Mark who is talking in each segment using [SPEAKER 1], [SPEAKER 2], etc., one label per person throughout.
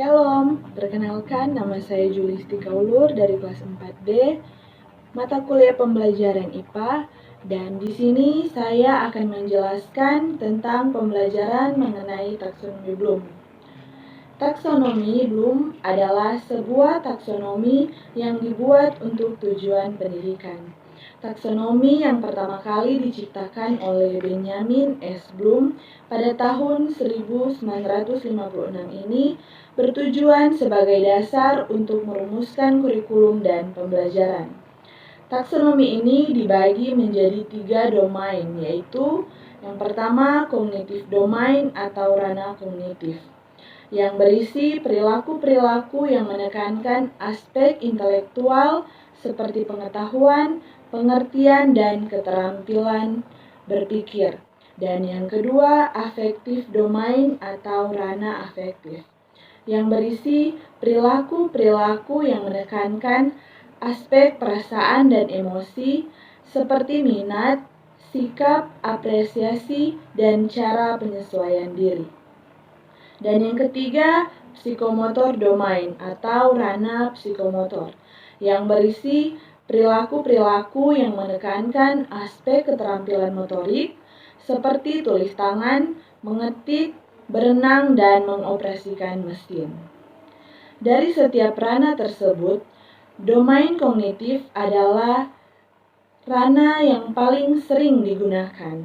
[SPEAKER 1] Shalom, perkenalkan nama saya Julisti Kaulur dari kelas 4D, mata kuliah pembelajaran IPA, dan di sini saya akan menjelaskan tentang pembelajaran mengenai taksonomi Bloom. Taksonomi Bloom adalah sebuah taksonomi yang dibuat untuk tujuan pendidikan. Taksonomi yang pertama kali diciptakan oleh Benjamin S. Bloom pada tahun 1956 ini bertujuan sebagai dasar untuk merumuskan kurikulum dan pembelajaran. Taksonomi ini dibagi menjadi 3 domain, yaitu yang pertama cognitive domain atau ranah kognitif, yang berisi perilaku-perilaku yang menekankan aspek intelektual seperti pengetahuan, pengertian, dan keterampilan berpikir. Dan yang kedua, affective domain atau ranah afektif, yang berisi perilaku-perilaku yang menekankan aspek perasaan dan emosi seperti minat, sikap, apresiasi, dan cara penyesuaian diri. Dan yang ketiga, psikomotor domain atau ranah psikomotor, yang berisi perilaku-perilaku yang menekankan aspek keterampilan motorik seperti tulis tangan, mengetik, berenang, dan mengoperasikan mesin. Dari setiap ranah tersebut, domain kognitif adalah ranah yang paling sering digunakan.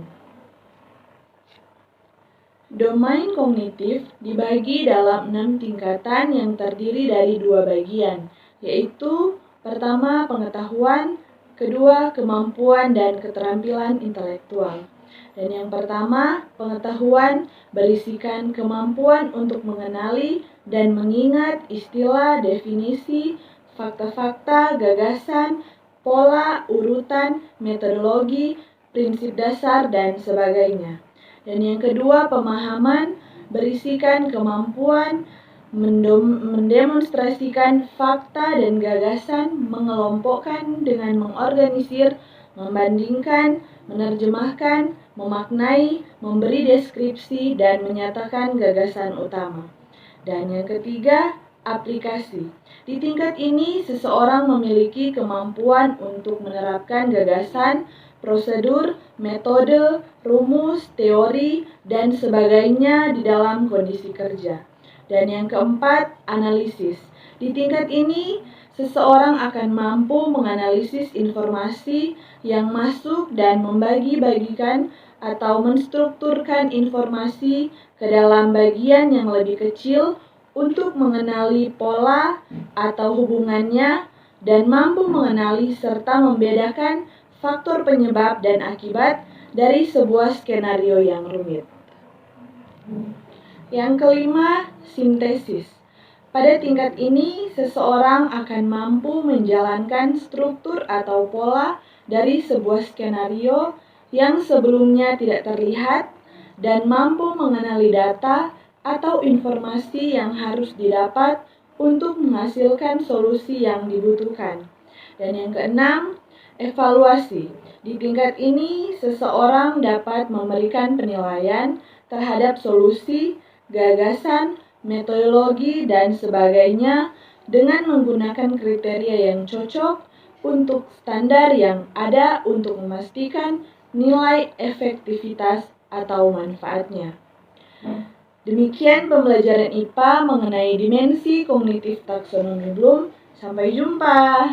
[SPEAKER 1] Domain kognitif dibagi dalam 6 tingkatan yang terdiri dari 2 bagian, yaitu pertama pengetahuan, kedua kemampuan dan keterampilan intelektual. Dan yang pertama, pengetahuan berisikan kemampuan untuk mengenali dan mengingat istilah, definisi, fakta-fakta, gagasan, pola, urutan, metodologi, prinsip dasar, dan sebagainya. Dan yang kedua, pemahaman berisikan kemampuan mendemonstrasikan fakta dan gagasan, mengelompokkan dengan mengorganisir, membandingkan, menerjemahkan, memaknai, memberi deskripsi, dan menyatakan gagasan utama. Dan yang ketiga, aplikasi. Di tingkat ini, seseorang memiliki kemampuan untuk menerapkan gagasan, prosedur, metode, rumus, teori, dan sebagainya di dalam kondisi kerja. Dan yang keempat, analisis. Di tingkat ini, seseorang akan mampu menganalisis informasi yang masuk dan membagi-bagikan atau menstrukturkan informasi ke dalam bagian yang lebih kecil untuk mengenali pola atau hubungannya dan mampu mengenali serta membedakan faktor penyebab dan akibat dari sebuah skenario yang rumit. Yang kelima, sintesis. Pada tingkat ini, seseorang akan mampu menjalankan struktur atau pola dari sebuah skenario yang sebelumnya tidak terlihat dan mampu mengenali data atau informasi yang harus didapat untuk menghasilkan solusi yang dibutuhkan. Dan yang keenam, evaluasi. Di tingkat ini, seseorang dapat memberikan penilaian terhadap solusi, gagasan, metodologi, dan sebagainya dengan menggunakan kriteria yang cocok untuk standar yang ada untuk memastikan nilai efektivitas atau manfaatnya. Demikian pembelajaran IPA mengenai dimensi kognitif taksonomi Bloom. Sampai jumpa.